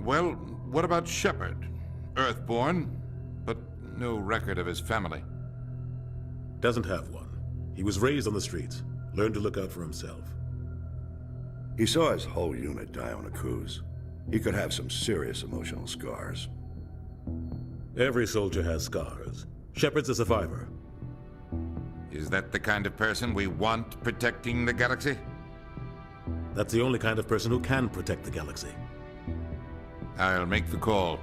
Well, what about Shepard? Earthborn, but no record of his family. Doesn't have one. He was raised on the streets. Learned to look out for himself. He saw his whole unit die on a cruise. He could have some serious emotional scars. Every soldier has scars. Shepard's a survivor. Is that the kind of person we want protecting the galaxy? That's the only kind of person who can protect the galaxy. I'll make the call.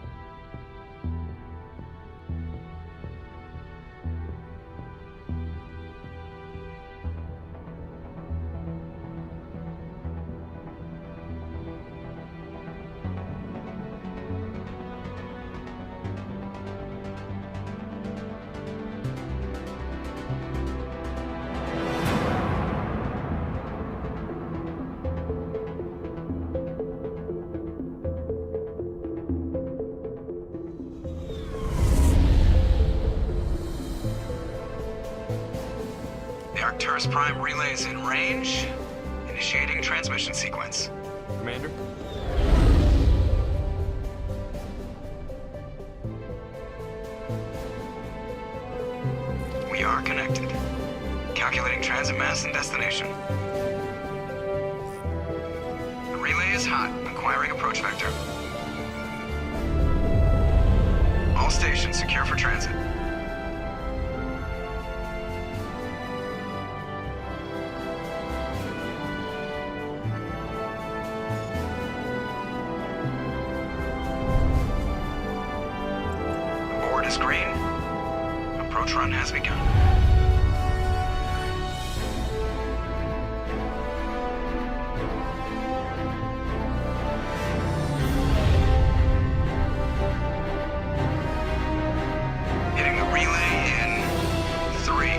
Arcturus Prime relays in range. Initiating transmission sequence. Commander? We are connected. Calculating transit mass and destination. The relay is hot, acquiring approach vector. All stations secure for transit. Is green. Approach run has begun. Hitting the relay in 3,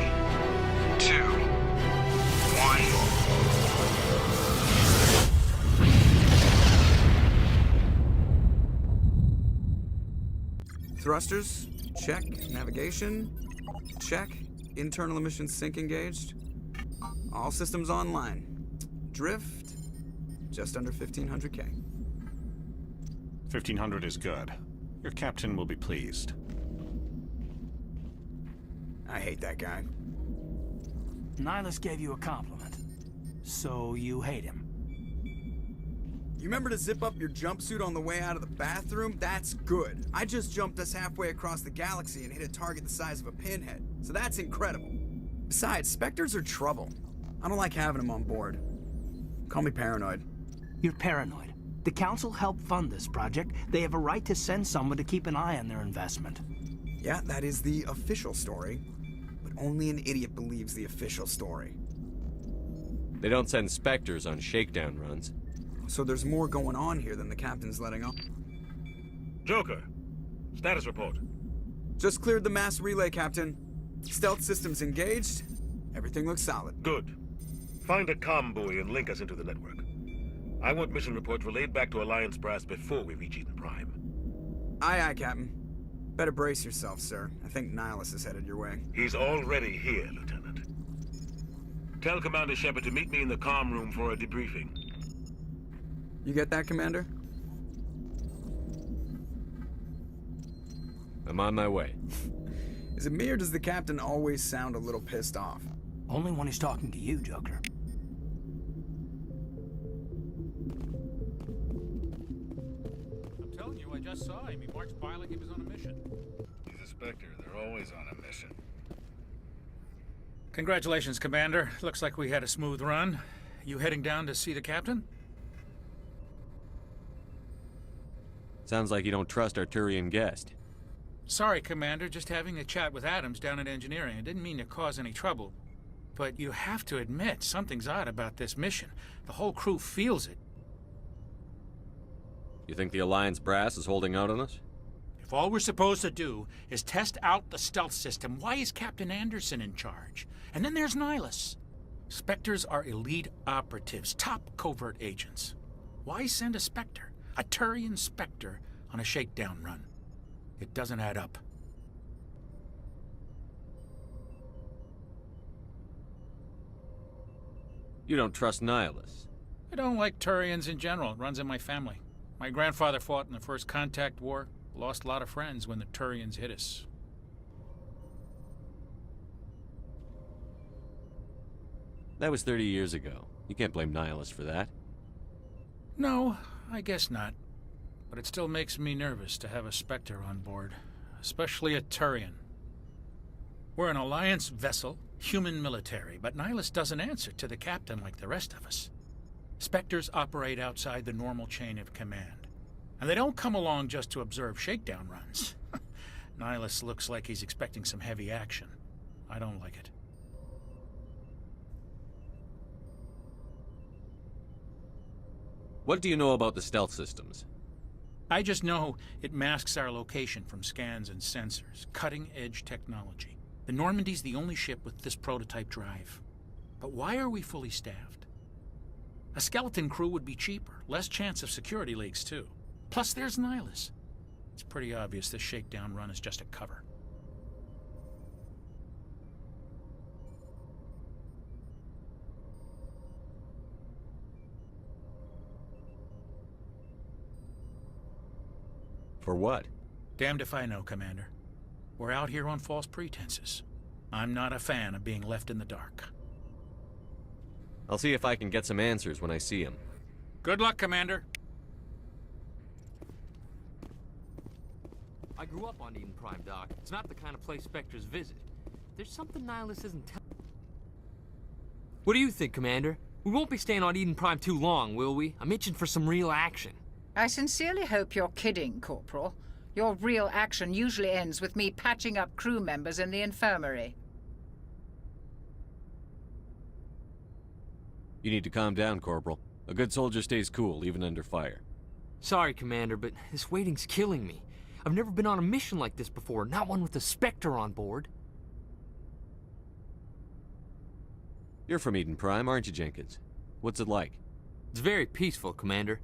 2, 1. Thrusters. Check. Navigation. Check. Internal emissions sync engaged. All systems online. Drift. Just under 1500K. 1500 is good. Your captain will be pleased. I hate that guy. Nihilus gave you a compliment. So you hate him. You remember to zip up your jumpsuit on the way out of the bathroom? That's good. I just jumped us halfway across the galaxy and hit a target the size of a pinhead. So that's incredible. Besides, Spectres are trouble. I don't like having them on board. Call me paranoid. You're paranoid. The Council helped fund this project. They have a right to send someone to keep an eye on their investment. Yeah, that is the official story. But only an idiot believes the official story. They don't send Spectres on shakedown runs. So there's more going on here than the captain's letting on. Joker, status report. Just cleared the mass relay, Captain. Stealth systems engaged. Everything looks solid. Good. Find a comm buoy and link us into the network. I want mission reports relayed back to Alliance Brass before we reach Eden Prime. Aye, aye, Captain. Better brace yourself, sir. I think Nihilus is headed your way. He's already here, Lieutenant. Tell Commander Shepard to meet me in the comm room for a debriefing. You get that, Commander? I'm on my way. Is it me or does the Captain always sound a little pissed off? Only when he's talking to you, Joker. I'm telling you, I just saw him. He marched by like he was on a mission. He's a Spectre. They're always on a mission. Congratulations, Commander. Looks like we had a smooth run. You heading down to see the Captain? Sounds like you don't trust our Turian guest. Sorry, Commander. Just having a chat with Adams down at Engineering. I didn't mean to cause any trouble. But you have to admit, something's odd about this mission. The whole crew feels it. You think the Alliance Brass is holding out on us? If all we're supposed to do is test out the stealth system, why is Captain Anderson in charge? And then there's Nihilus. Spectres are elite operatives, top covert agents. Why send a Spectre? A Turian Spectre on a shakedown run. It doesn't add up. You don't trust Nihilus. I don't like Turians in general. It runs in my family. My grandfather fought in the First Contact War, lost a lot of friends when the Turians hit us. That was 30 years ago. You can't blame Nihilus for that. No, I guess not. But it still makes me nervous to have a Spectre on board, especially a Turian. We're an Alliance vessel, human military, but Nihilus doesn't answer to the captain like the rest of us. Spectres operate outside the normal chain of command, and they don't come along just to observe shakedown runs. Nihilus looks like he's expecting some heavy action. I don't like it. What do you know about the stealth systems? I just know it masks our location from scans and sensors. Cutting-edge technology. The Normandy's the only ship with this prototype drive. But why are we fully staffed? A skeleton crew would be cheaper, less chance of security leaks too. Plus there's Nihilus. It's pretty obvious this shakedown run is just a cover. For what? Damned if I know, Commander. We're out here on false pretenses. I'm not a fan of being left in the dark. I'll see if I can get some answers when I see him. Good luck, Commander. I grew up on Eden Prime, Doc. It's not the kind of place Spectres visit. There's something Nihilus isn't telling. What do you think, Commander? We won't be staying on Eden Prime too long, will we? I'm itching for some real action. I sincerely hope you're kidding, Corporal. Your real action usually ends with me patching up crew members in the infirmary. You need to calm down, Corporal. A good soldier stays cool, even under fire. Sorry, Commander, but this waiting's killing me. I've never been on a mission like this before, not one with a Spectre on board. You're from Eden Prime, aren't you, Jenkins? What's it like? It's very peaceful, Commander.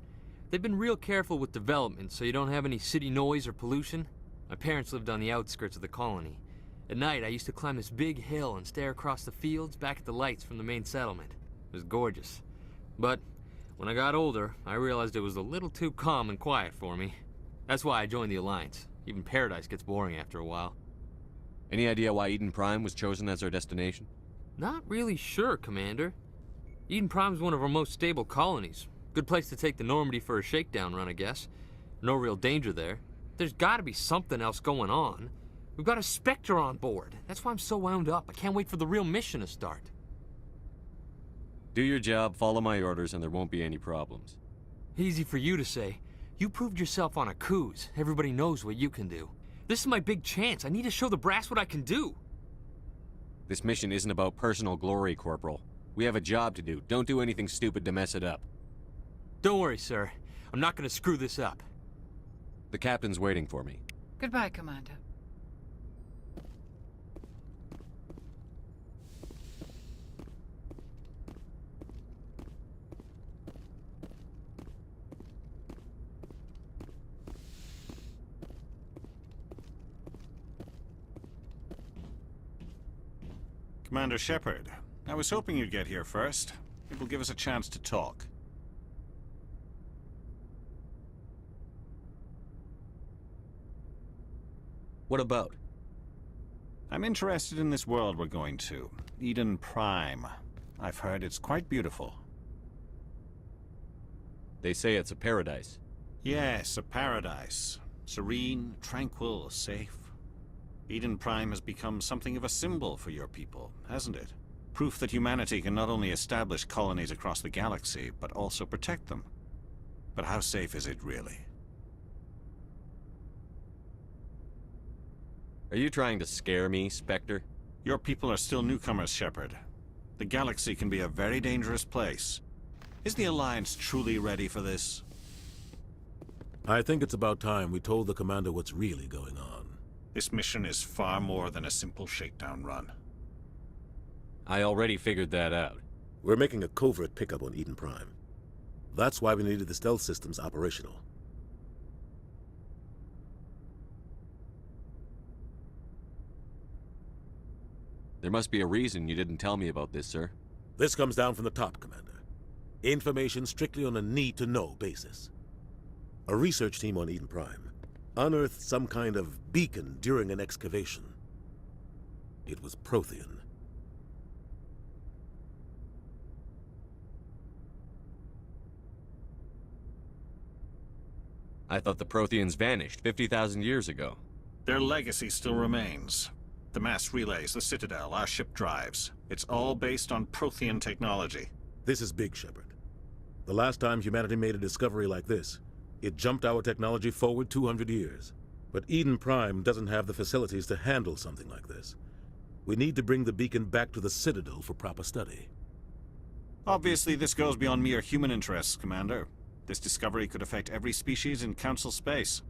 They've been real careful with development, so you don't have any city noise or pollution. My parents lived on the outskirts of the colony. At night, I used to climb this big hill and stare across the fields back at the lights from the main settlement. It was gorgeous. But when I got older, I realized it was a little too calm and quiet for me. That's why I joined the Alliance. Even Paradise gets boring after a while. Any idea why Eden Prime was chosen as our destination? Not really sure, Commander. Eden Prime's one of our most stable colonies. Good place to take the Normandy for a shakedown run, I guess. No real danger there. There's gotta be something else going on. We've got a Spectre on board. That's why I'm so wound up. I can't wait for the real mission to start. Do your job, follow my orders, and there won't be any problems. Easy for you to say. You proved yourself on Akuz. Everybody knows what you can do. This is my big chance. I need to show the brass what I can do. This mission isn't about personal glory, Corporal. We have a job to do. Don't do anything stupid to mess it up. Don't worry, sir. I'm not gonna screw this up. The captain's waiting for me. Goodbye, Commander. Commander Shepard, I was hoping you'd get here first. It will give us a chance to talk. What about? I'm interested in this world we're going to. Eden Prime. I've heard it's quite beautiful. They say it's a paradise. Yes, a paradise. Serene, tranquil, safe. Eden Prime has become something of a symbol for your people, hasn't it? Proof that humanity can not only establish colonies across the galaxy, but also protect them. But how safe is it really? Are you trying to scare me, Spectre? Your people are still newcomers, Shepard. The galaxy can be a very dangerous place. Is the Alliance truly ready for this? I think it's about time we told the commander what's really going on. This mission is far more than a simple shakedown run. I already figured that out. We're making a covert pickup on Eden Prime. That's why we needed the stealth systems operational. There must be a reason you didn't tell me about this, sir. This comes down from the top, Commander. Information strictly on a need-to-know basis. A research team on Eden Prime unearthed some kind of beacon during an excavation. It was Prothean. I thought the Protheans vanished 50,000 years ago. Their legacy still remains. The mass relays, the Citadel, our ship drives. It's all based on Prothean technology. This is big, Shepard. The last time humanity made a discovery like this, it jumped our technology forward 200 years. But Eden Prime doesn't have the facilities to handle something like this. We need to bring the beacon back to the Citadel for proper study. Obviously, this goes beyond mere human interests, Commander. This discovery could affect every species in Council space.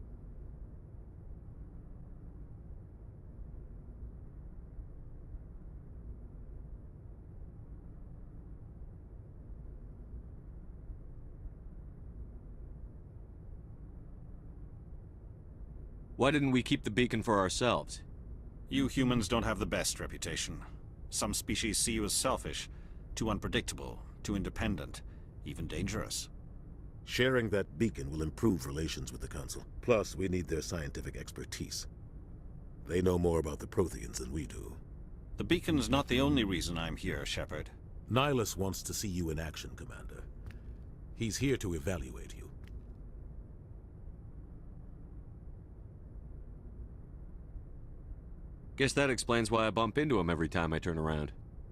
Why didn't we keep the beacon for ourselves? You humans don't have the best reputation. Some species see you as selfish, too unpredictable, too independent, even dangerous. Sharing that beacon will improve relations with the Council. Plus, we need their scientific expertise. They know more about the Protheans than we do. The beacon's not the only reason I'm here, Shepard. Nihilus wants to see you in action, Commander. He's here to evaluate you. Guess that explains why I bump into him every time I turn around.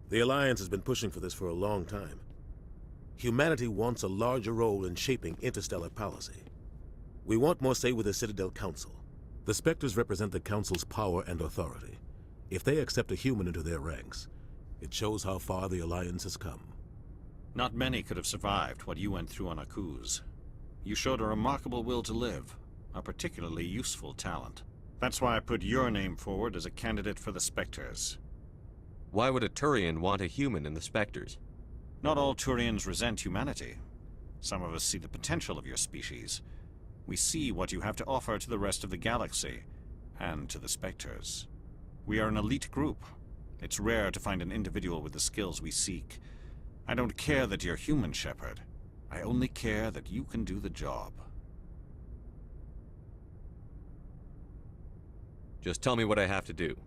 The Alliance has been pushing for this for a long time. Humanity wants a larger role in shaping interstellar policy. We want more say with the Citadel Council. The Spectres represent the Council's power and authority. If they accept a human into their ranks, it shows how far the Alliance has come. Not many could have survived what you went through on Akuz. You showed a remarkable will to live, a particularly useful talent. That's why I put your name forward as a candidate for the Spectres. Why would a Turian want a human in the Spectres? Not all Turians resent humanity. Some of us see the potential of your species. We see what you have to offer to the rest of the galaxy, and to the Spectres. We are an elite group. It's rare to find an individual with the skills we seek. I don't care that you're human, Shepard. I only care that you can do the job. Just tell me what I have to do.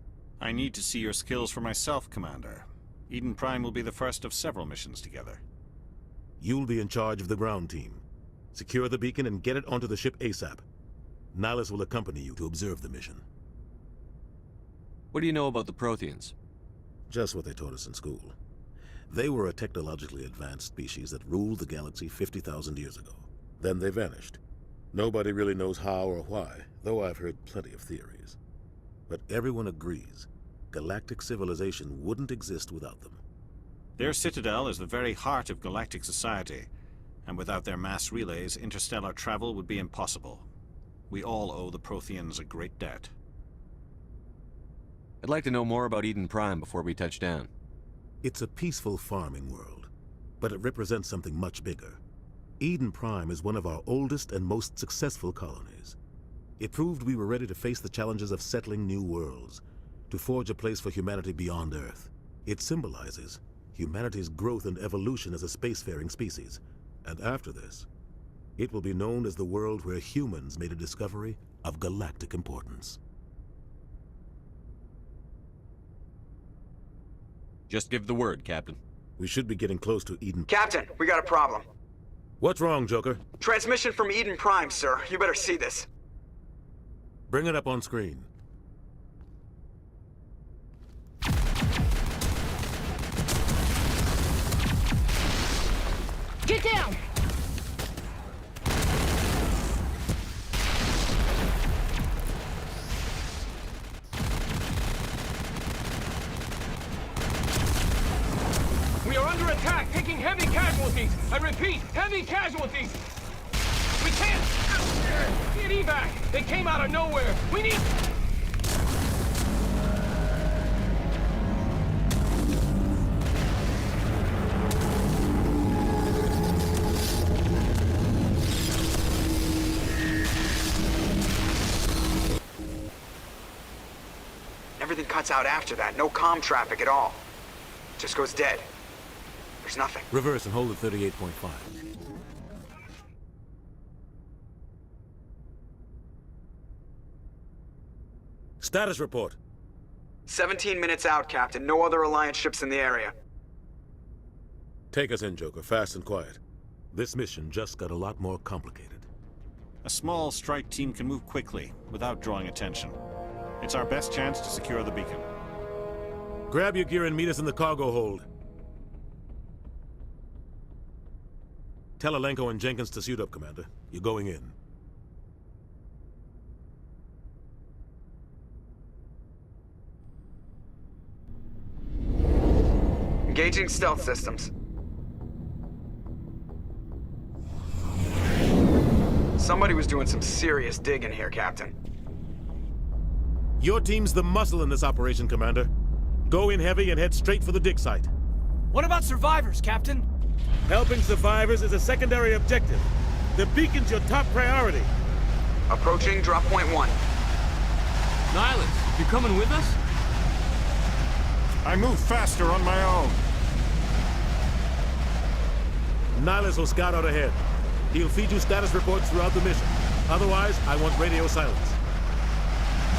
I need to see your skills for myself, Commander. Eden Prime will be the first of several missions together. You'll be in charge of the ground team. Secure the beacon and get it onto the ship ASAP. Nihilus will accompany you to observe the mission. What do you know about the Protheans? Just what they taught us in school. They were a technologically advanced species that ruled the galaxy 50,000 years ago. Then they vanished. Nobody really knows how or why, though I've heard plenty of theories. But everyone agrees, galactic civilization wouldn't exist without them. Their citadel is the very heart of galactic society, and without their mass relays, interstellar travel would be impossible. We all owe the Protheans a great debt. I'd like to know more about Eden Prime before we touch down. It's a peaceful farming world, but it represents something much bigger. Eden Prime is one of our oldest and most successful colonies. It proved we were ready to face the challenges of settling new worlds, to forge a place for humanity beyond Earth. It symbolizes humanity's growth and evolution as a spacefaring species. And after this, it will be known as the world where humans made a discovery of galactic importance. Just give the word, Captain. We should be getting close to Eden. Captain, we got a problem. What's wrong, Joker? Transmission from Eden Prime, sir. You better see this. Bring it up on screen. Get down! We are under attack, taking heavy casualties. I repeat, heavy casualties. We can't get evac. They came out of nowhere. We need... Everything cuts out after that. No comm traffic at all. Just goes dead. There's nothing. Reverse and hold at 38.5. Status report. 17 minutes out, Captain. No other Alliance ships in the area. Take us in, Joker, fast and quiet. This mission just got a lot more complicated. A small strike team can move quickly, without drawing attention. It's our best chance to secure the beacon. Grab your gear and meet us in the cargo hold. Tell Alenko and Jenkins to suit up, Commander. You're going in. Engaging stealth systems. Somebody was doing some serious digging here, Captain. Your team's the muscle in this operation, Commander. Go in heavy and head straight for the dig site. What about survivors, Captain? Helping survivors is a secondary objective. The beacon's your top priority. Approaching drop point 1. Nihilus, you coming with us? I move faster on my own. Nihilus will scout out ahead. He'll feed you status reports throughout the mission. Otherwise, I want radio silence.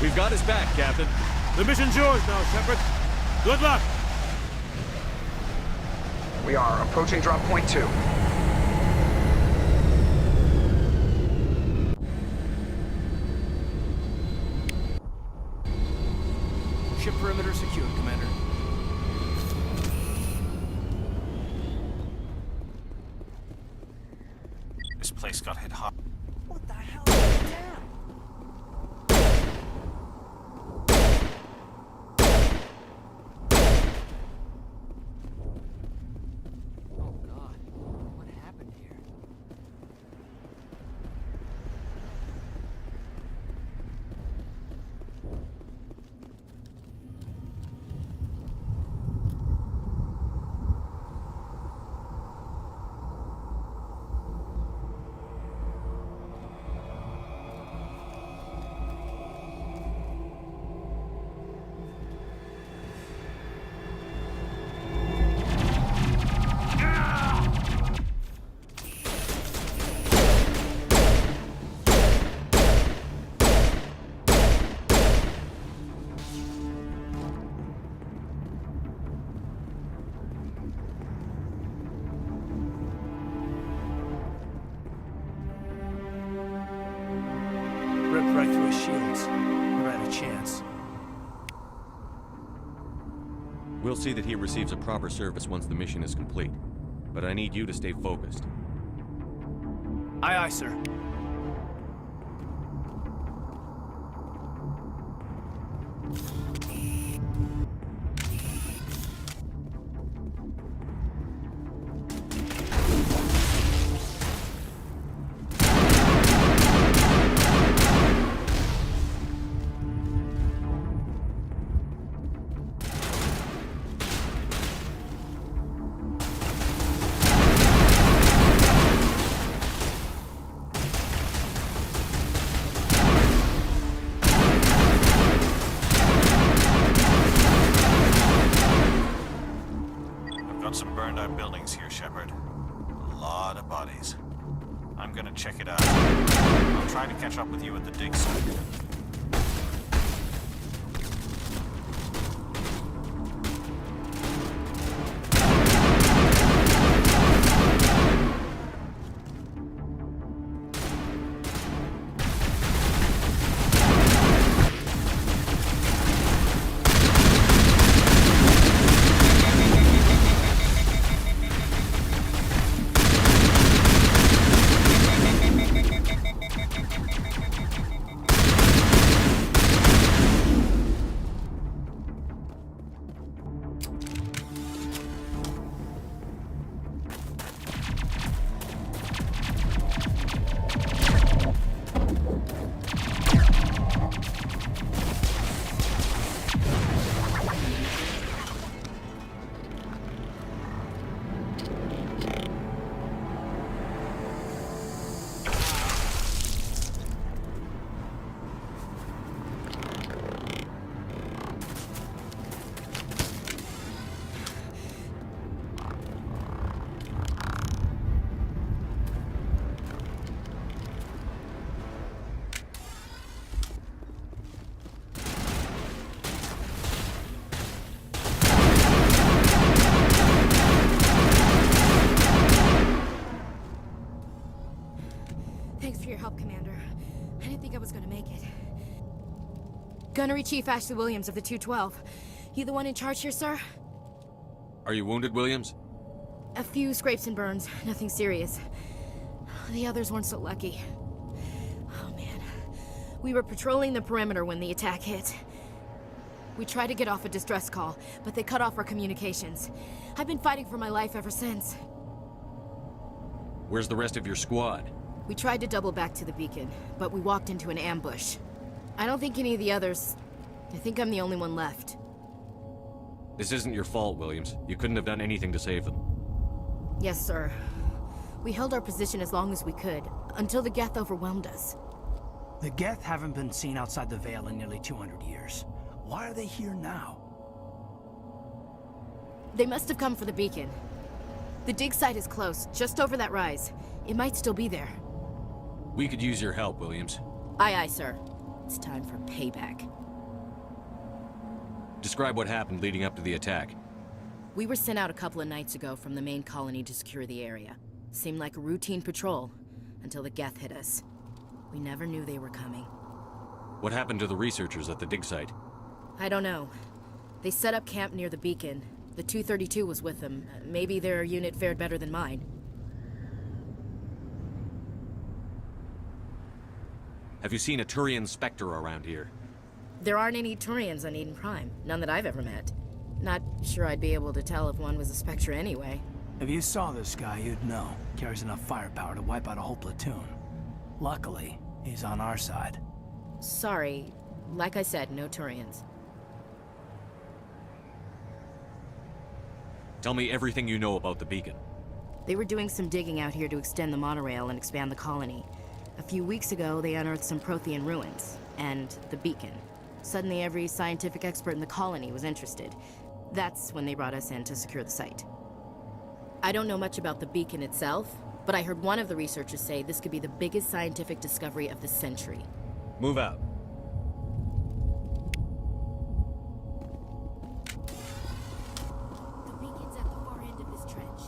We've got his back, Captain. The mission's yours now, Shepard. Good luck! We are approaching drop point 2. Ship perimeter secured, Commander. This place got hit hard. What the hell is that? Oh God, what happened here? Ripped right through his shields. Never had a chance. We'll see that he receives a proper service once the mission is complete. But I need you to stay focused. Aye, aye, sir. Some burned out buildings here, Shepard. A lot of bodies. I'm gonna check it out. I'll try to catch up with you at the dig site. Gunnery Chief Ashley Williams of the 212. You the one in charge here, sir? Are you wounded, Williams? A few scrapes and burns, nothing serious. The others weren't so lucky. Oh man. We were patrolling the perimeter when the attack hit. We tried to get off a distress call, but they cut off our communications. I've been fighting for my life ever since. Where's the rest of your squad? We tried to double back to the beacon, but we walked into an ambush. I don't think any of the others... I think I'm the only one left. This isn't your fault, Williams. You couldn't have done anything to save them. Yes, sir. We held our position as long as we could, until the Geth overwhelmed us. The Geth haven't been seen outside the Veil in nearly 200 years. Why are they here now? They must have come for the beacon. The dig site is close, just over that rise. It might still be there. We could use your help, Williams. Aye, aye, sir. It's time for payback. Describe what happened leading up to the attack. We were sent out a couple of nights ago from the main colony to secure the area. Seemed like a routine patrol, until the Geth hit us. We never knew they were coming. What happened to the researchers at the dig site? I don't know. They set up camp near the beacon. The 232 was with them. Maybe their unit fared better than mine. Have you seen a Turian Spectre around here? There aren't any Turians on Eden Prime. None that I've ever met. Not sure I'd be able to tell if one was a Spectre anyway. If you saw this guy, you'd know. Carries enough firepower to wipe out a whole platoon. Luckily, he's on our side. Sorry. Like I said, no Turians. Tell me everything you know about the beacon. They were doing some digging out here to extend the monorail and expand the colony. A few weeks ago, they unearthed some Prothean ruins, and the beacon. Suddenly, every scientific expert in the colony was interested. That's when they brought us in to secure the site. I don't know much about the beacon itself, but I heard one of the researchers say this could be the biggest scientific discovery of the century. Move out. The beacon's at the far end of this trench.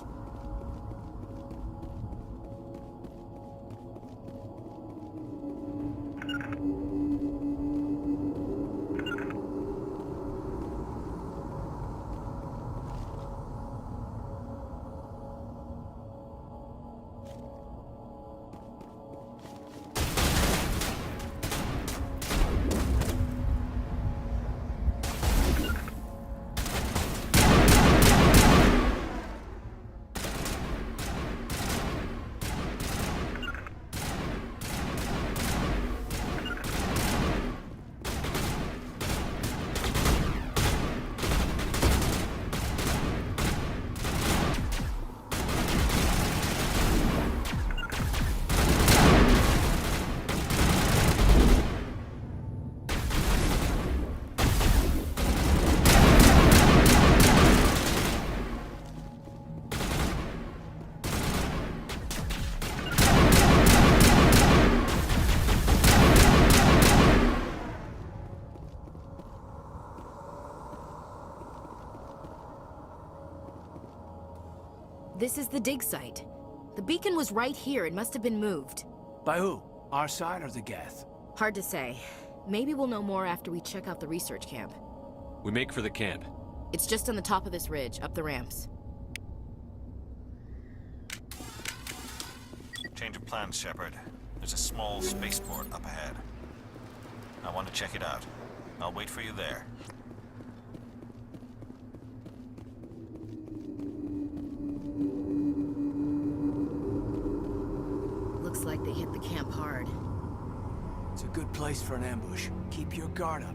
This is the dig site. The beacon was right here. It must have been moved. By who? Our side or the Geth? Hard to say. Maybe we'll know more after we check out the research camp. We make for the camp. It's just on the top of this ridge, up the ramps. Change of plans, Shepard. There's a small spaceport up ahead. I want to check it out. I'll wait for you there. Looks like they hit the camp hard. It's a good place for an ambush. Keep your guard up.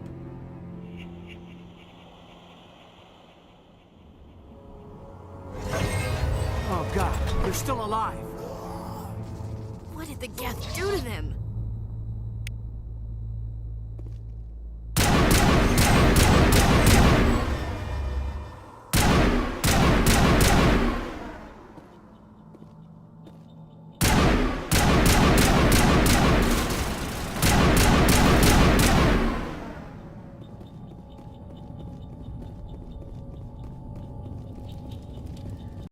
Oh God, they're still alive. What did the Geth do to them?